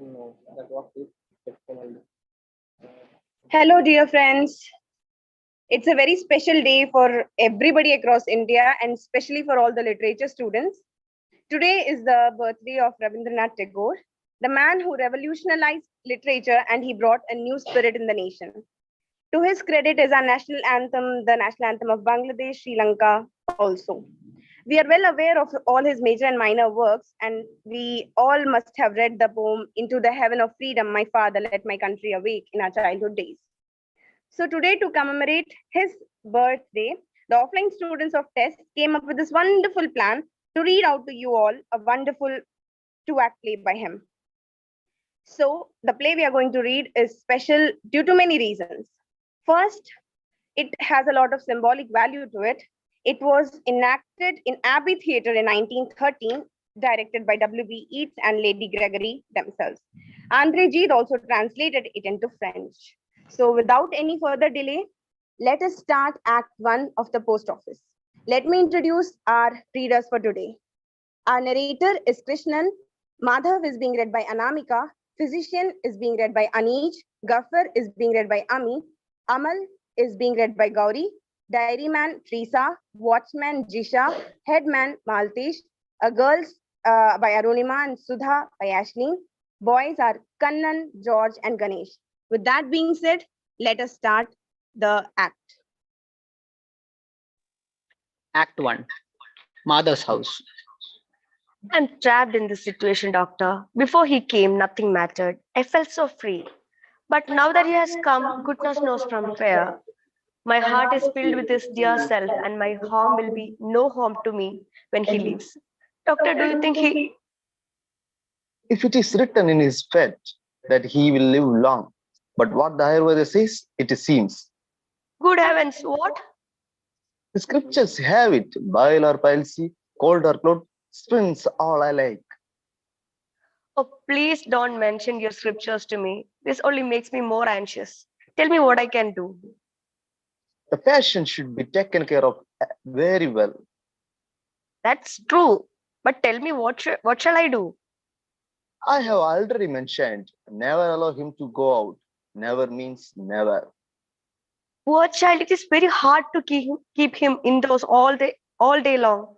No, that was exceptional. Hello, dear friends. It's a very special day for everybody across India and especially for all the literature students. Today is the birthday of Rabindranath Tagore, the man who revolutionized literature and he brought a new spirit in the nation. To his credit is our national anthem, the national anthem of Bangladesh, Sri Lanka also. We are well aware of all his major and minor works, and we all must have read the poem Into the Heaven of Freedom, My Father, Let My Country Awake in our childhood days. So today, to commemorate his birthday, the offline students of TES came up with this wonderful plan to read out to you all a wonderful two-act play by him. So the play we are going to read is special due to many reasons. First, it has a lot of symbolic value to it. It was enacted in Abbey Theatre in 1913, directed by W.B. Yeats and Lady Gregory themselves. Andre Gide also translated it into French. So without any further delay, let us start Act 1 of the Post Office. Let me introduce our readers for today. Our narrator is Krishnan, Madhav is being read by Anamika, Physician is being read by Aneej, Gaffer is being read by Ami, Amal is being read by Gauri, Dairyman Teresa, Watchman Jisha, Headman Maltesh, Girls by Arunima and Sudha by Ashleen. Boys are Kannan, George, and Ganesh. With that being said, let us start the act. Act 1. Mother's house. I'm trapped in this situation, doctor. Before he came, nothing mattered. I felt so free. But now that he has come, goodness knows from where, my heart is filled with his dear self, and my home will be no home to me when he leaves. Doctor, do you think he. If it is written in his fate that he will live long, but what the Ayurveda says, it seems. Good heavens, what? The scriptures have it, bile or palsy, cold or cold, sprints all I like. Oh, please don't mention your scriptures to me. This only makes me more anxious. Tell me what I can do. The patient should be taken care of very well. That's true. But tell me what shall I do? I have already mentioned, never allow him to go out. Never means never. Poor child, it is very hard to keep him indoors all day long.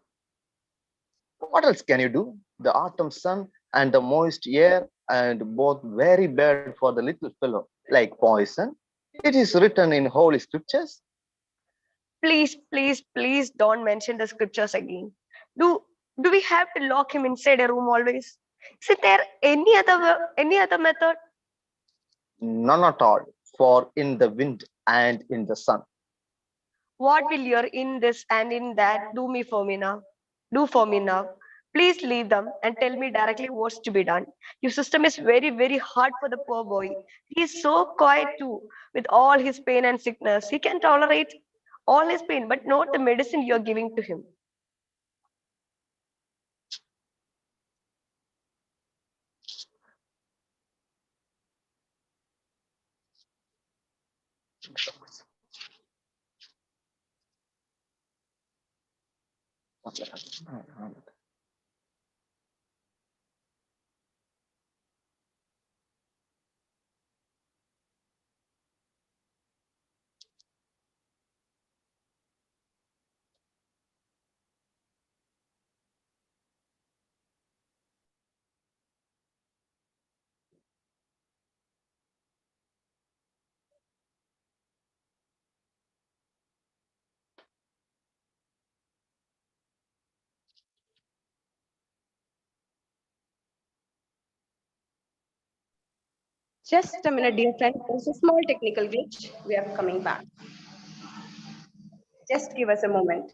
What else can you do? The autumn sun and the moist air, and both very bad for the little fellow, like poison. It is written in holy scriptures. Please, please, please don't mention the scriptures again. Do do we have to lock him inside a room always? Is there any other method? None at all, for in the wind and in the sun. What will your in this and in that do me for me now? Do for me now. Please leave them and tell me directly what's to be done. Your system is very, very hard for the poor boy. He is so quiet too, with all his pain and sickness. He can tolerate all his pain, but not the medicine you're giving to him. Just a minute, dear friend. There's a small technical glitch. We are coming back. Just give us a moment.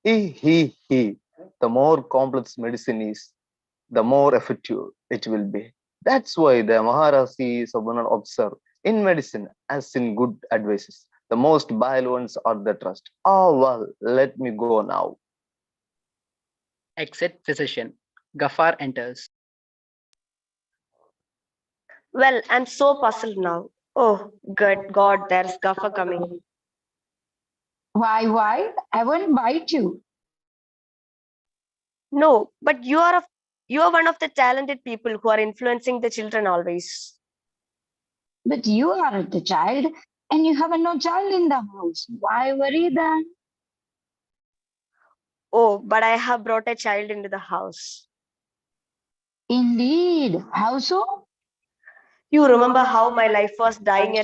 He. The more complex medicine is, the more effective it will be. That's why the Maharashi Sabana observe in medicine as in good advices. The most vile ones are the trust. Oh well, let me go now. Exit physician. Gafar enters. Well, I'm so puzzled now. Oh, good God, there's Gaffer coming. Why? I won't bite you. No, but you are one of the talented people who are influencing the children always. But you are the child and you have no child in the house. Why worry then? Oh, but I have brought a child into the house. Indeed. How so? You remember how my wife was dying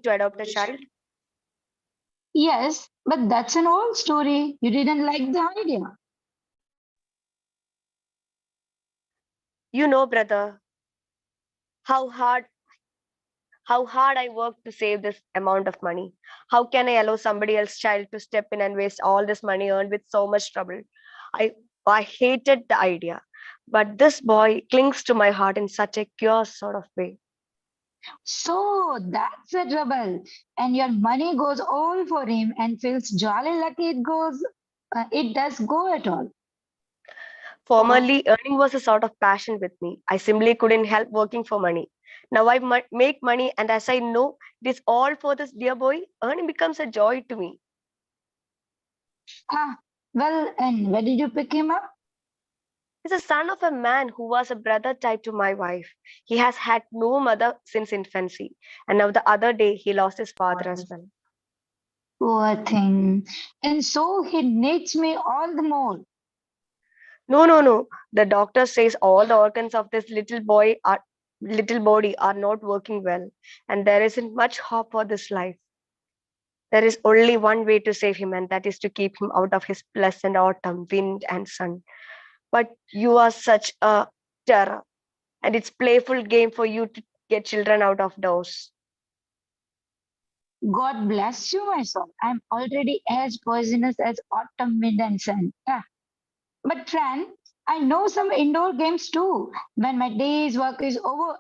to adopt a child? Yes, but that's an old story. You didn't like the idea. You know, brother, how hard how hard I worked to save this amount of money. How can I allow somebody else's child to step in and waste all this money earned with so much trouble? I I hated the idea. But this boy clings to my heart in such a curious sort of way. So that's the trouble. And your money goes all for him and feels jolly lucky it does go at all. Formerly, earning was a sort of passion with me. I simply couldn't help working for money. Now I make money, and as I know it is all for this dear boy, earning becomes a joy to me. Ah, well, and where did you pick him up? He's a son of a man who was a brother tied to my wife. He has had no mother since infancy, and now the other day he lost his father as well. Poor thing. And so he needs me all the more. No. The doctor says all the organs of this little body are not working well, and there isn't much hope for this life. There is only one way to save him, and that is to keep him out of his pleasant autumn wind and sun. But you are such a terror, and it's playful game for you to get children out of doors. God bless you, my son. I'm already as poisonous as autumn wind and sun. Ah, but Fran, I know some indoor games too. When my day's work is over,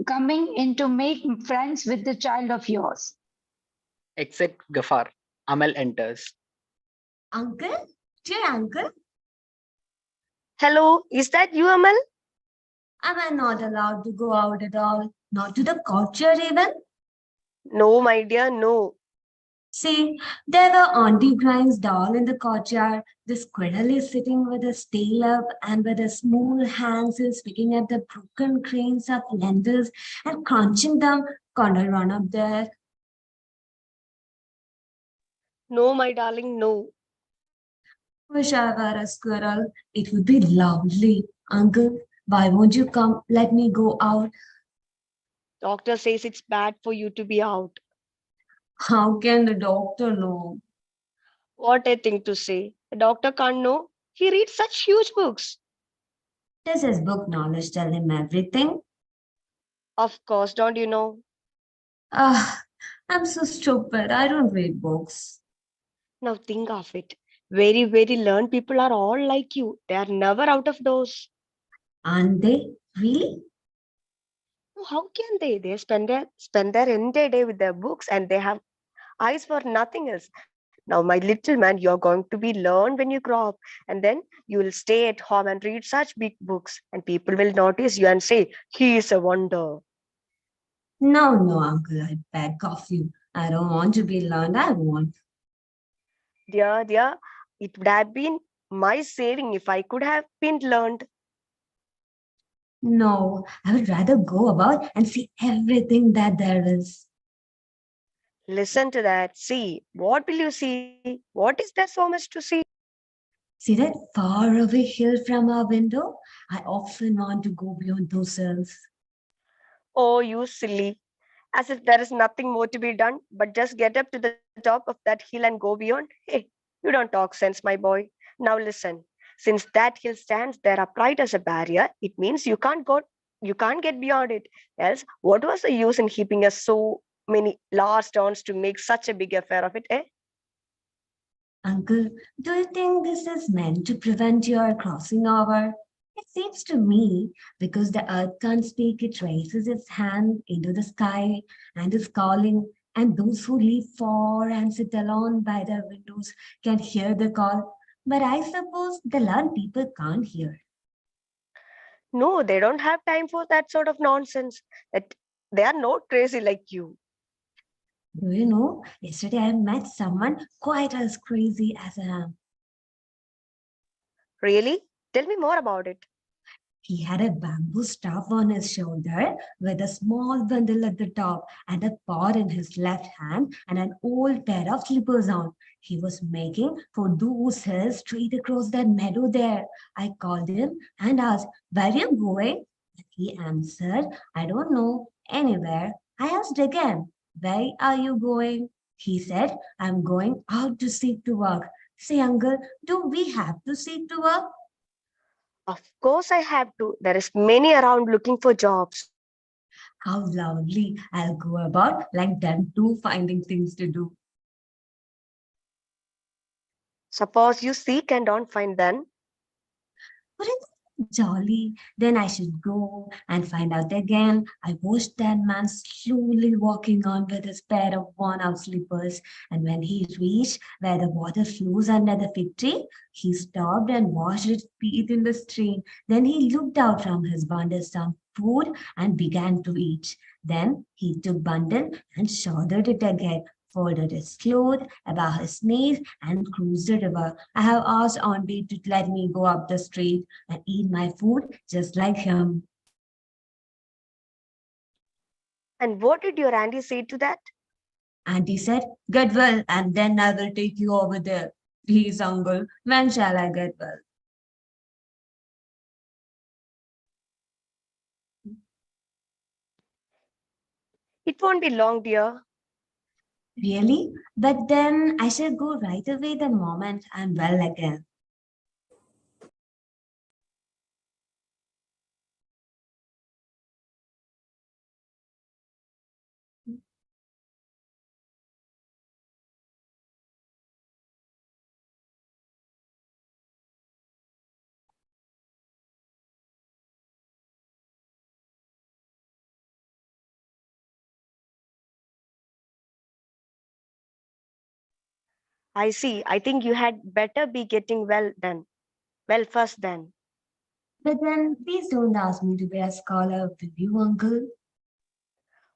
coming in to make friends with the child of yours. Exit Gafar. Amal enters. Uncle? Dear uncle, Hello, is that you, Amal? am I not allowed to go out at all? Not to the courtyard even? No, my dear, no. See, there were Auntie Grimes doll in the courtyard. The squirrel is sitting with his tail up and with his small hands is picking at the broken grains of lentils and crunching them. Can't I run up there? No, my darling, no. Wish I were a squirrel. It would be lovely. Uncle, why won't you come? Let me go out. Doctor says it's bad for you to be out. How can the doctor know? What a thing to say. A doctor can't know. He reads such huge books. Does his book knowledge tell him everything? Of course, don't you know? Ah, I'm so stupid. I don't read books. Now think of it. Very learned people are all like you. They are never out of doors. Aren't they? Really? How can they? They spend their entire day with their books and they have eyes for nothing else. Now, my little man, you're going to be learned when you grow up, and then you will stay at home and read such big books, and people will notice you and say, he is a wonder. No, uncle. I beg of you. I don't want to be learned. I won't. Dear, it would have been my saving if I could have been learned. No, I would rather go about and see everything that there is. Listen to that. See, what will you see? What is there so much to see? See that far away hill from our window? I often want to go beyond those hills. Oh, you silly. As if there is nothing more to be done, but just get up to the top of that hill and go beyond. Hey, you don't talk sense, my boy. Now listen. Since that hill stands there upright as a barrier, it means you can't get beyond it. Else, what was the use in heaping us so many large stones to make such a big affair of it, eh? Uncle, do you think this is meant to prevent your crossing over? It seems to me because the earth can't speak, it raises its hand into the sky and is calling, and those who live far and sit alone by their windows can hear the call. But I suppose the learned people can't hear. No, they don't have time for that sort of nonsense. That they are not crazy like you. Do you know, yesterday I met someone quite as crazy as I am. Really? Tell me more about it. He had a bamboo staff on his shoulder with a small bundle at the top and a pot in his left hand and an old pair of slippers on. He was making for those hills straight across that meadow there. I called him and asked, "Where are you going?" He answered, "I don't know, anywhere." I asked again, "Where are you going?" He said, "I'm going out to seek to work." Say, uncle, do we have to seek to work? Of course I have to. There is many around looking for jobs. How lovely. I'll go about like them too, finding things to do. Suppose you seek and don't find then. Wouldn't that be jolly? Then I should go and find out again. I watched that man slowly walking on with his pair of worn-out slippers. And when he reached where the water flows under the fig tree, he stopped and washed his feet in the stream. Then he looked out from his bundle some food and began to eat. Then he took bundle and shouldered it again, folded his clothes about his knees, and cruised the river. I have asked Auntie to let me go up the street and eat my food just like him. And what did your auntie say to that? Auntie said, "Get well, and then I will take you over there." Please, uncle, when shall I get well? It won't be long, dear. Really? But then I shall go right away the moment I'm well again. I see. I think you had better be getting well then. Well, first then. But then please don't ask me to be a scholar, will you, uncle?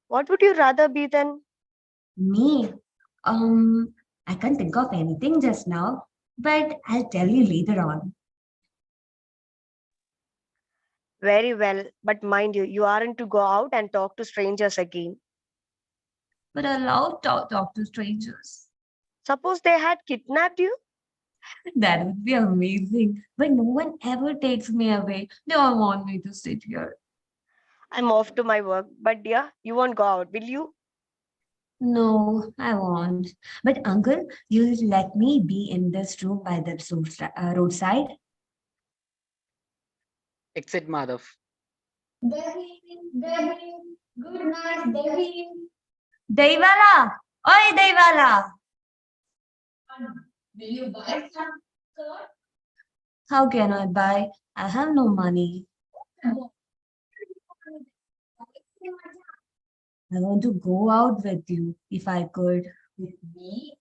What would you rather be then? Me? Um, I can't think of anything just now, but I'll tell you later on. Very well. But mind you, you aren't to go out and talk to strangers again. But I love talk to strangers. Suppose they had kidnapped you? That would be amazing. But no one ever takes me away. They all want me to sit here. I'm off to my work. But dear, you won't go out, will you? No, I won't. But uncle, you'll let me be in this room by the roadside? Exit Madhav. Devi, Devi, good night, Devi. Daiwala! Oi, Daiwala! Will you buy some curd? How can I buy? I have no money. I want to go out with you if I could. With me?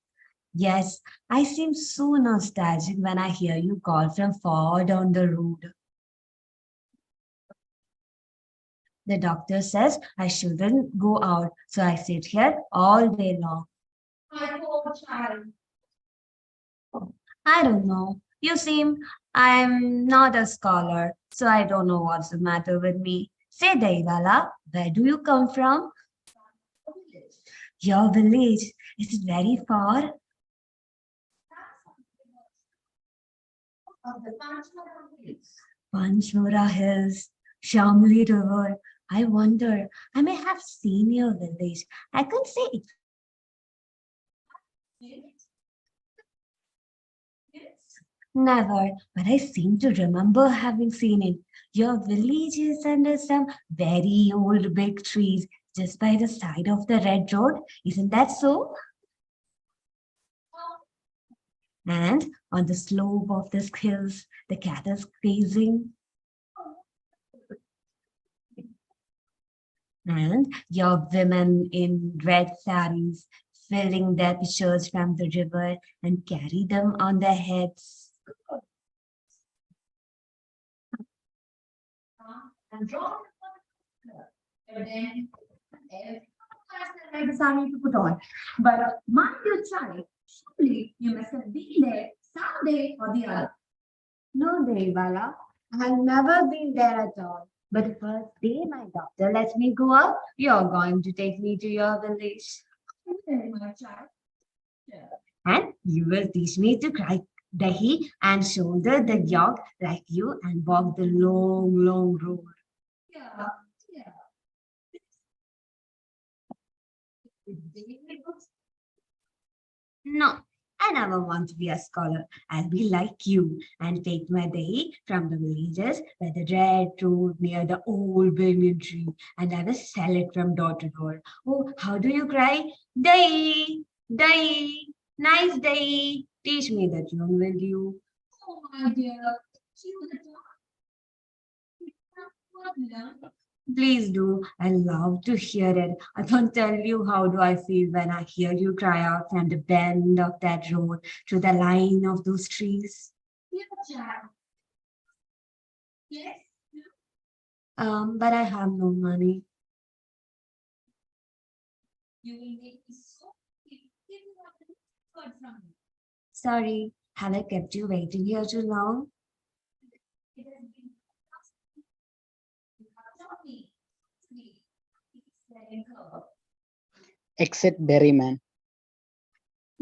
Yes, I seem so nostalgic when I hear you call from far down the road. The doctor says I shouldn't go out, so I sit here all day long. My poor child. I don't know. You seem I'm not a scholar, so I don't know what's the matter with me. Say, Daiwala, where do you come from? Your village. Is it very far? Of the Panchmara Hills. Panchmara Hills, Shamli River. I wonder, I may have seen your village. I can't say it. Never, but I seem to remember having seen it. Your village is under some very old big trees just by the side of the red road. Isn't that so? And on the slope of the hills, the cattle grazing. And your women in red saris filling their pitchers from the river and carry them on their heads. Like the sari to put on. But mind your child, surely you must have been there someday or the other. No, Devara, I have never been there at all. But the first day my doctor lets me go out, you're going to take me to your village. Okay, my child. And you will teach me to cry dahi and shoulder the yolk like you and walk the long, long road. Yeah, yeah. No, I never want to be a scholar. I'll be like you and take my dahi from the villages by the red road near the old banyan tree, and I will sell it from door to door. Oh, how do you cry? Dahi, dahi, nice dahi. Teach me that tune, will you? Oh, my dear. Please do. I love to hear it. I can't tell you how do I feel when I hear you cry out from the bend of that road to the line of those trees. Yes. But I have no money. You will make me so sorry, have I kept you waiting here too long? Exit Berryman.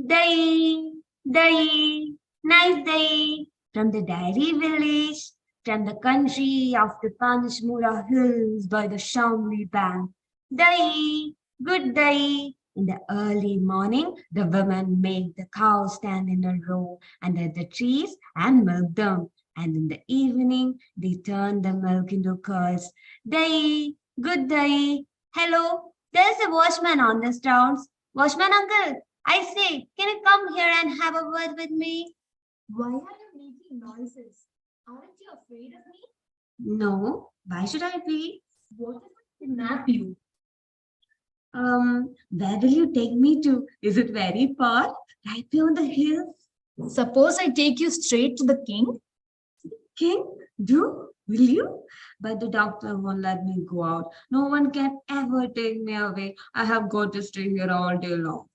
Day, day, nice day from the dairy village, from the country of the Panchmura hills by the Shamli bank. Day, good day. In the early morning, the women make the cows stand in a row under the trees and milk them. And in the evening, they turn the milk into curds. Day, good day. Hello, there's a watchman on the grounds. Watchman uncle, I say, can you come here and have a word with me? Why are you making noises? Aren't you afraid of me? No, why should I be? What if I kidnap you? Where will you take me to? Is it very far? Right beyond the hills? Suppose I take you straight to the king? King, do? Will you? But the doctor won't let me go out. No one can ever take me away. I have got to stay here all day long.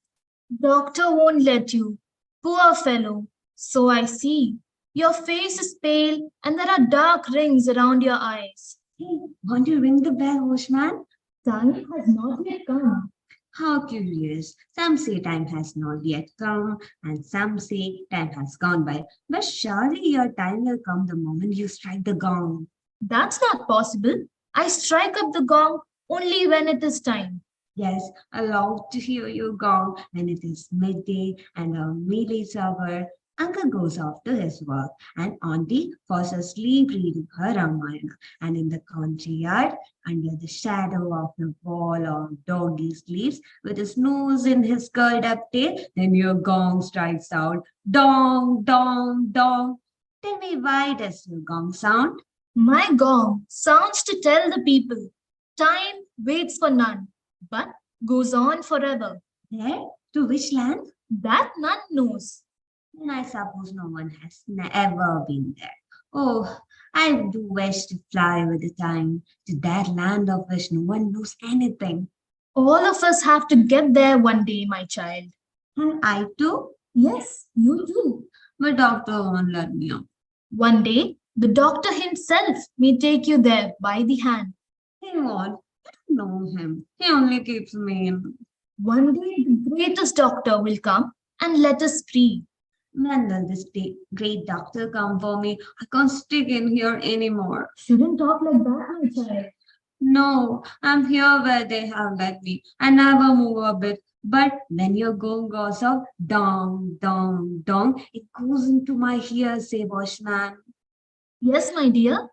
Doctor won't let you. Poor fellow. So I see. Your face is pale and there are dark rings around your eyes. Hey, won't you ring the bell, Bushman? Time has not yet come. How curious. Some say time has not yet come, and some say time has gone by. But surely your time will come the moment you strike the gong. That's not possible. I strike up the gong only when it is time. Yes, I love to hear your gong when it is midday and a meal is over. Uncle goes off to his work, and Auntie falls asleep reading her Ramayana. And in the courtyard, under the shadow of the wall of doggy sleeps, with his nose in his curled up tail, then your gong strikes out, dong, dong, dong. Tell me, why does your gong sound? My gong sounds to tell the people. Time waits for none, but goes on forever. There? To which land? That none knows. And I suppose no one has ever been there. Oh, I do wish to fly with the time to that land of which no one knows anything. All of us have to get there one day, my child. And I too? Yes, you too. My doctor won't let me up. One day, the doctor himself may take you there by the hand. He won't. I don't know him. He only keeps me in. One day, the greatest doctor will come and let us free. When will this great doctor come for me? I can't stick in here anymore. Shouldn't talk like that, my child. No, I'm here where they have let me. I never move a bit. But when your gong goes off, dong, dong, dong, it goes into my ears, say Bushman. Yes, my dear.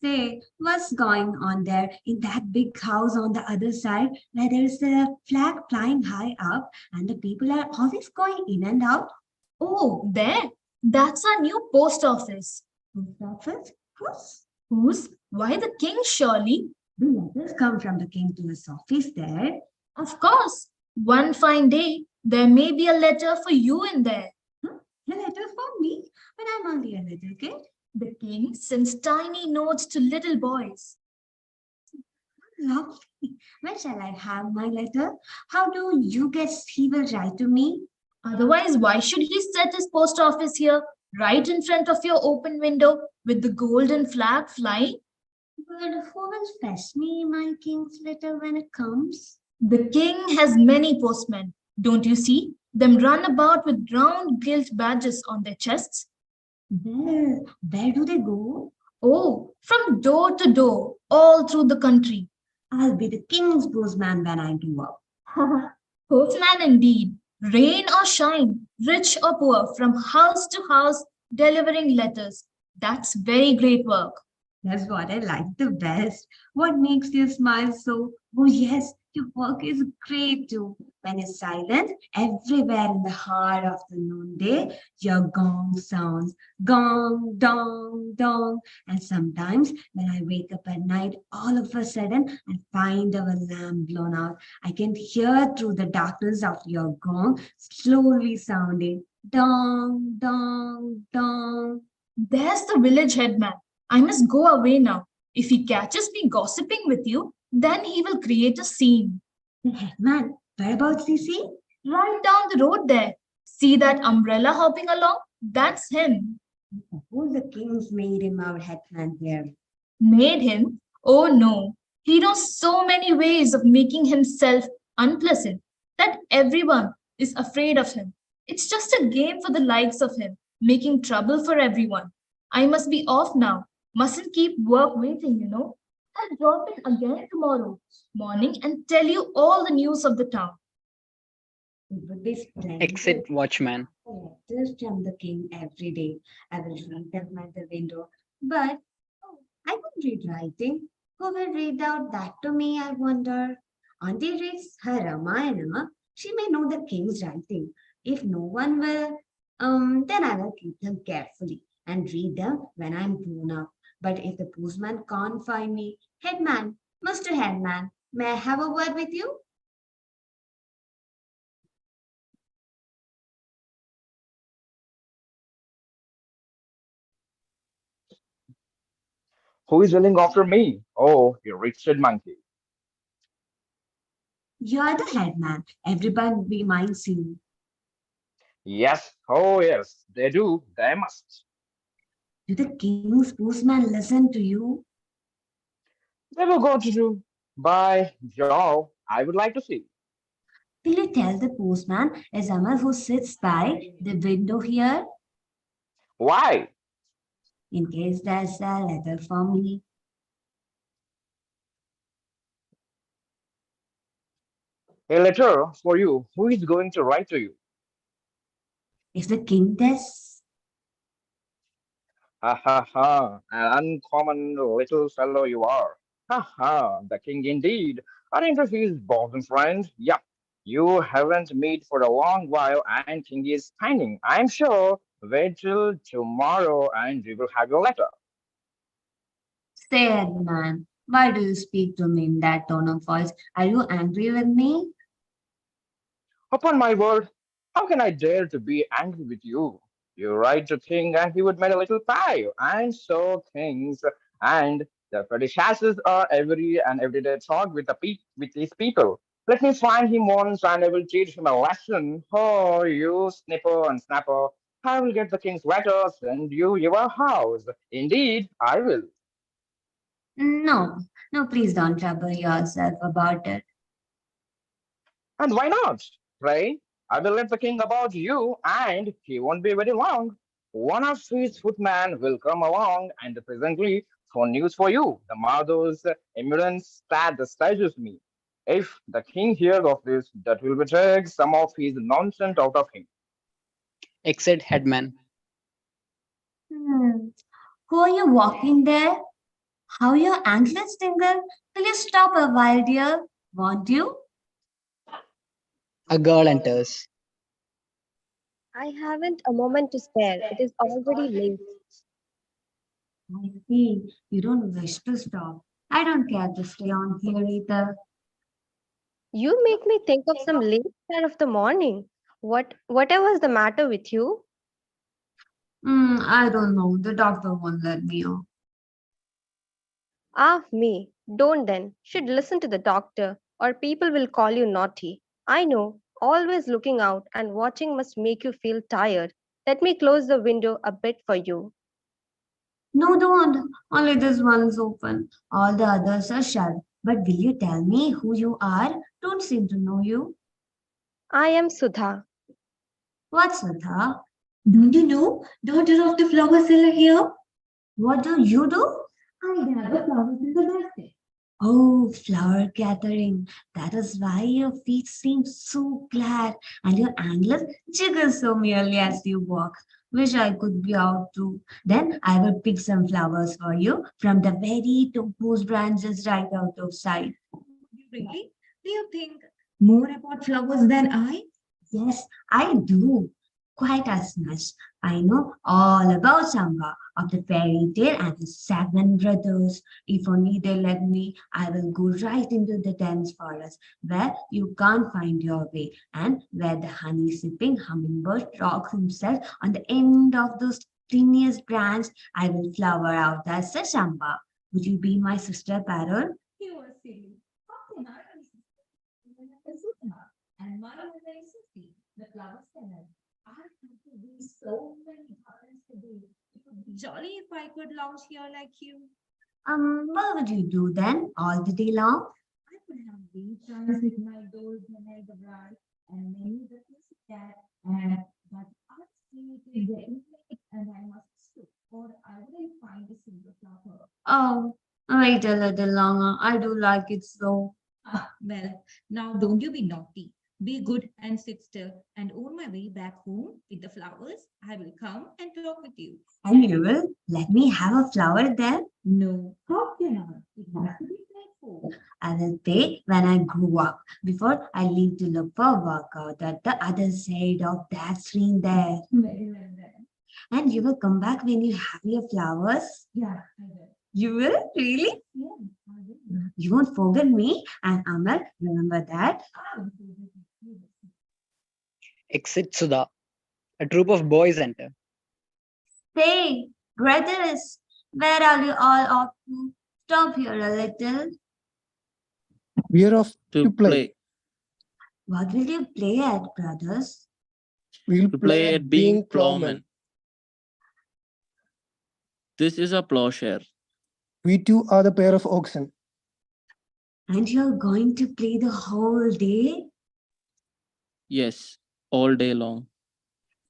Say, what's going on there in that big house on the other side where there's a flag flying high up and the people are always going in and out? Oh, there. That's our new post office. Post office? Whose? Whose? Why the king, surely? Do letters come from the king to his office there? Of course. One fine day, there may be a letter for you in there. Huh? A letter for me? But I'm only a little kid. The king sends tiny notes to little boys. Lovely. Where shall I have my letter? How do you guess he will write to me? Otherwise, why should he set his post office here, right in front of your open window, with the golden flag flying? But who will fetch me my king's letter when it comes? The king has many postmen. Don't you see them run about with round gilt badges on their chests? Well, where do they go? Oh, from door to door, all through the country. I'll be the king's postman when I grow up. Postman indeed, rain or shine, rich or poor, from house to house, delivering letters. That's very great work. That's what I like the best. What makes you smile so? Oh, yes, your work is great too. When it's silent, everywhere in the heart of the noonday, your gong sounds. Gong, dong, dong. And sometimes when I wake up at night, all of a sudden, I find our lamp blown out. I can hear through the darkness of your gong slowly sounding. Dong, dong, dong. There's the village headman. I must go away now. If he catches me gossiping with you, then he will create a scene. The headman, whereabouts is he? Right down the road there. See that umbrella hopping along? That's him. Suppose the king's made him our headman here. Made him? Oh no. He knows so many ways of making himself unpleasant that everyone is afraid of him. It's just a game for the likes of him, making trouble for everyone. I must be off now. Mustn't keep work waiting, you know. I'll drop in again tomorrow morning and tell you all the news of the town. It would be splendid. Exit watchman. Letters from the king every day. I will read them at the window. But I don't read writing. Who will read out that to me, I wonder? Auntie reads her Ramayana. She may know the king's writing. If no one will, then I will keep them carefully and read them when I'm grown up. But if the postman can't find me, Headman, Mr. Headman, may I have a word with you? Who is yelling after me? Oh, you wretched monkey. You're the headman. Everyone reminds you. Yes, oh yes, they do, they must. Do the king's postman listen to you? They will go to do. By Joe, I would like to see. Will you tell the postman is Amar who sits by the window here Why? in case there's a letter for me? A letter for you. Who is going to write to you? If the king does, Ha ha ha, an uncommon little fellow you are. Ha ha, the king indeed. Aren't you his bosom friend? Yeah, you haven't met for a long while and king is pining. I'm sure. Wait till tomorrow and you will have your letter. say man, why do you speak to me in that tone of voice? Are you angry with me? Upon my word, how can I dare to be angry with you? You write to king and he would make a little pie, and so things and the predecessors are everyday talk with with these people. Let me find him once and I will teach him a lesson. Oh, you snipper and snapper. I will get the king's letter, send you your house. Indeed, I will. No, no, please don't trouble yourself about it. And why not? Pray, I will let the king about you, and he won't be very long. One of his footmen will come along, and presently, for news for you, the mother's eminence that displeases me. If the king hears of this, that will take some of his nonsense out of him. Exit headman. Hmm. Who are you walking there? How your anklets tingle? Will you stop a while, dear? Won't you? A girl enters. I haven't a moment to spare. It is already late. I see. You don't wish to stop. I don't care to stay on here either. You make me think of some late part of the morning. Whatever's the matter with you? I don't know. The doctor won't let me off. Ah, me. Don't then. Should listen to the doctor, or people will call you naughty. I know. Always looking out and watching must make you feel tired. Let me close the window a bit for you. No, don't. Only this one's open. All the others are shut. But will you tell me who you are? Don't seem to know you. I am Sudha. What's Sudha? Don't you know? Daughter of the flower seller here. What do you do? I gather flowers in the basket. Oh, flower gathering. That is why your feet seem so glad and your anklets jiggle so merrily as you walk. Wish I could be out too. Then I will pick some flowers for you from the very topmost branches right out of sight. Really? Do you think more about flowers than I? Yes, I do. Quite as much. I know all about Samba of the fairy tale and his seven brothers. If only they let me, I will go right into the dense forest where you can't find your way and where the honey sipping hummingbird rocks himself on the end of those tiniest branch. I will flower out as a Samba. Would you be my sister parrot? You are silly. How can I be Sutta? And my mother is Sufi, the flower seller. I have to be so many gardens today. It would be jolly if I could lounge here like you. What would you do then all the day long? I could have beach runs with my doors when I arrive and many the that and but I see it is getting late and I must sleep or I wouldn't find a single flower. Oh, wait a little longer. I do like it so. Well, now don't you be naughty. Be good and sit still. And on my way back home with the flowers, I will come and talk with you. And you will let me have a flower then? No, how can I? It has to be paid for. I will pay when I grow up before I leave to look for work out at the other side of that stream there. Very well then. And you will come back when you have your flowers? Yeah, I will. You will? Really? Yeah, I will. You won't forget me and Amal. Remember that? I will forget you. Exit Sudha. A troop of boys enter. Hey, brothers, where are you all off to? Stop here a little. We are off to play. What will you play at, brothers? We'll To play at being plowmen. This is a plowshare. We too are the pair of oxen. And you're going to play the whole day? Yes, all day long.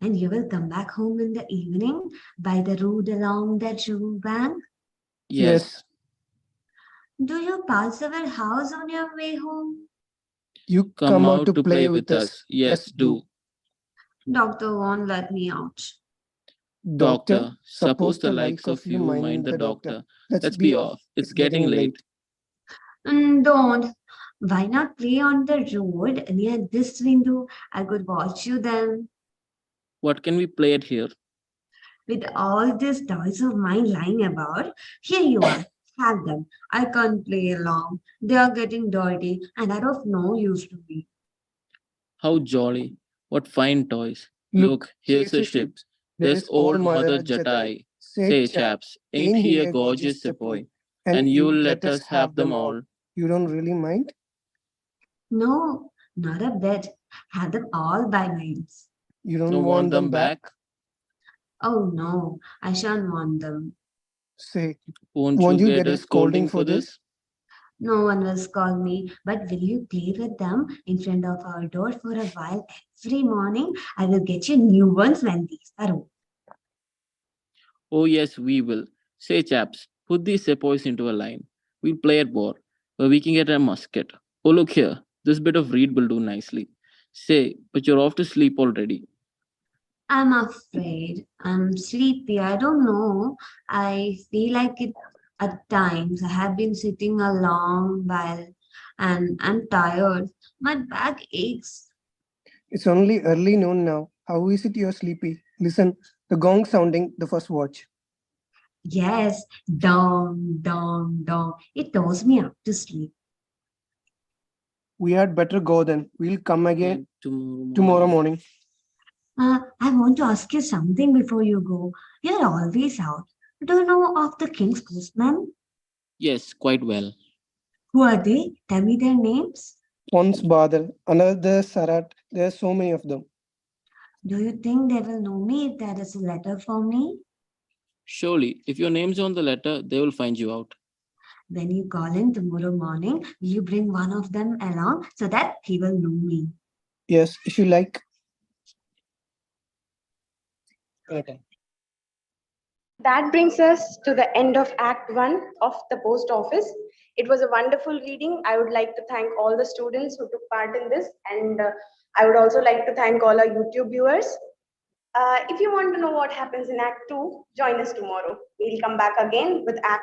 And you will come back home in the evening by the road along that river bank? Yes. Do you pass our house on your way home? You Come out to play with us. Yes, do. Doctor won't let me out. Doctor, suppose the likes of you mind the doctor. Let's be off. It's getting late. Don't. Why not play on the road near this window? I could watch you then. What can we play at here? With all these toys of mine lying about, here you are. Have them. I can't play along. They are getting dirty and are of no use to me. How jolly. What fine toys. Look, here's a ship. There's old Mother Jatai. Say, chaps, ain't he a gorgeous sepoy? And you'll let us have them all. You don't really mind? No, not a bit. Have them all by nights. You don't Don't want them back? Oh no, I shan't want them. Say, Won't you get a scolding for this? No one will scold me, but will you play with them in front of our door for a while every morning? I will get you new ones when these are old. Oh, yes, we will. Say, chaps, put these sepoys into a line. We'll play at war, where we can get a musket. Oh, look here. This bit of reed will do nicely. Say, but you're off to sleep already. I'm afraid. I'm sleepy. I don't know. I feel like it at times. I have been sitting a long while and I'm tired. My back aches. it's only early noon now. How is it you're sleepy? Listen, the gong sounding the first watch. Yes, dong, dong, dong. It throws me up to sleep. We had better go then. We'll come again Tomorrow tomorrow morning. I want to ask you something before you go. You're always out. Do you know of the king's postman? Yes, quite well. Who are they? Tell me their names. Once Badal, another Sarat. There are so many of them. Do you think they will know me if there is a letter for me? Surely, if your name's on the letter, they will find you out. When you call in tomorrow morning, will you bring one of them along so that he will know me? Yes, if you like. Okay. That brings us to the end of Act 1 of the Post Office. It was a wonderful reading. I would like to thank all the students who took part in this, and I would also like to thank all our YouTube viewers. If you want to know what happens in Act 2, join us tomorrow. We'll come back again with Act